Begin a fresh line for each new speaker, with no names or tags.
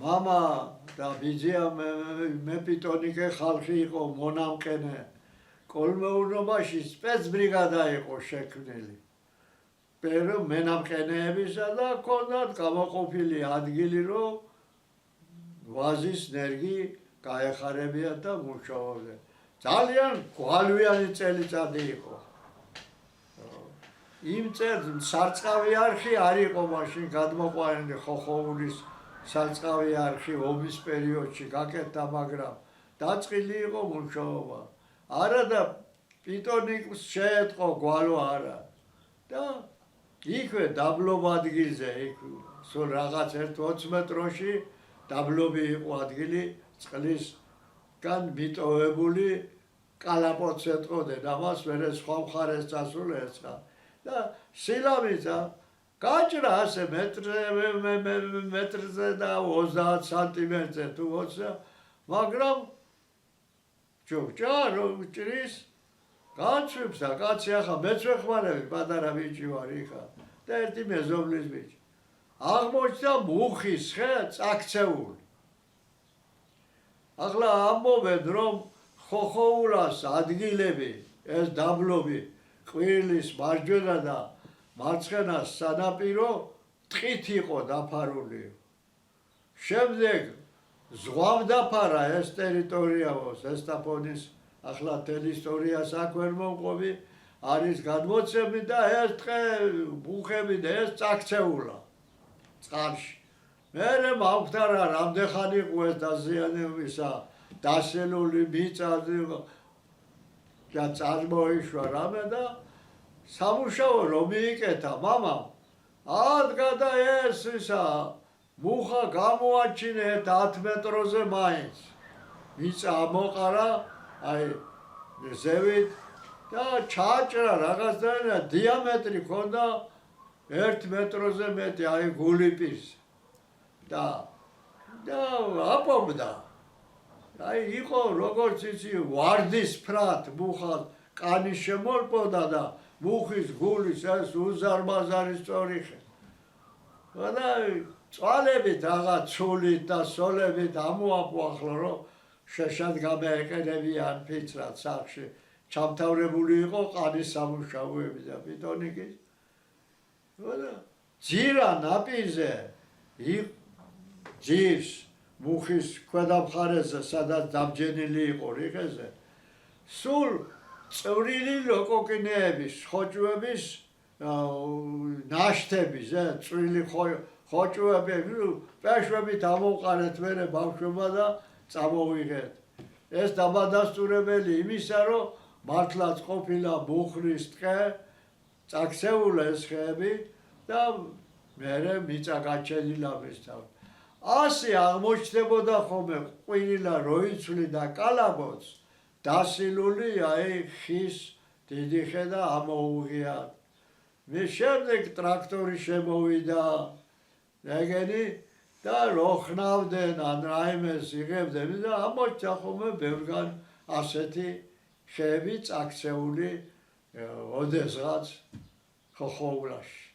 მამა და ბიძია მე პიტონიკე ხალხი იყო მონამყენე კოლმეურნობაში სპეცბრიგადა იყო შექმნილი მენამყენეებისა და ჰქონდათ გამოყოფილი ადგილი რომ ვაზის ნერგი გაეხარებიათ და მუშაობდნენ ძალიან გვალვიანი წელიწადი იყო იმ წელს სარწყავი არხი არ იყო მაშინ გადმოყვანილი ხოხოულის სარწყავი არხი ომის პერიოდში გაკეთდა მაგრამ დაწყილი იყო მუშაობა არა და პიტონიკს შეეწყო გვალო არა და იქვე დაბლობა ადგილზე იქ სულ რაღაც 1-20 მეტროში დაბლობი იყო ადგილი წყლისგან მიტოვებული კალაპოტს ეტყოდნენ ამას მერე სხვა მხარეს წასულ ერწყა და სილამიცა გაჭრა ასე მეტრზე და 30 სანტიმეტრზე თუ 20 მაგრამ ჯოჯა რომ ჭრის განცვიფს და კაცი ახლა მეც ვეხმარები პატარა ბიჭი ვარ იქა და ერთი მეზობლის ბიჭი აღმოჩნდა მუხის ხე წაქცეული ახლა ამბობენ რომ ხოხოულას ადგილები ეს დაბლობი ყვირილის მარჯვენა და მარცხენა სანაპირო ტყით იყო დაფარული შემდეგ ზღვამ დაფარა ეს ტერიტორია ზესტაფონის ახლა თელ ისტორიას აქ ვერ მომყვები არის გადმოცემი და ეს ტყე მუხები და ეს წაქცეულა წყალში მერე მავქთარა რამდენხანი იყო ეს დაზიანებისა დასელული მიწა და წარმოიშვა რამე და სამუშაო რომ მიიკეთა მამამ ადგა და ეს ისა მუხა გამოაჩინე 10 მეტროზე მაინც მიწა ამოყარა აი ზევით და ჩააჭრა რაღაცა დიამეტრი ქონდა 1 მეტროზე მეტი აი გული პირს და აპობდა აი იყო როგორც იცი ვარდის ფრათ მუხა კანი შემორპოდა და მუხის გულის ეს უზარმაზარი სწორი ხე და წვალებით რაღაც ცულით და სოლებით ამოაყო ახლა რომ შეშად გამეეყენებიან ფიცრად სახში ჩამთავრებული იყო ყანის სამუშაოები და პიტონიკის და ძირა ნაპირზე ძირს მუხის ქვედა მხარეზე სადაც დამჯენილი იყო რიყეზე სულ წვრილი ლოკოკინეების ხოჭუების ნაშთების წვრილი ხოჭუები პეშვებით ამოვყარეთ მერე ბავშვობა და წამოვიღეთ ეს დაბადასტურებელი იმისა რომ მართლაც ყოფილა მუხრის ტყე წაქცეულა ეს ხეები და მერე მიწა გაჩენილა მისთავ ასე აღმოჩნდებოდა ხოლმე ყვირილა როიცვლი და კალაპოტს დასილული აი ხის დიდი ხე და ამოუღია მე შემდეგ ტრაქტორი შემოვიდა ეგენი და როხნავდნენ ან რაიმეს იღებდნენ და ამოჩნდა ხოლმე ბევრგან ასეთი ხეები წაქცეული ოდესღაც ხოხოულაში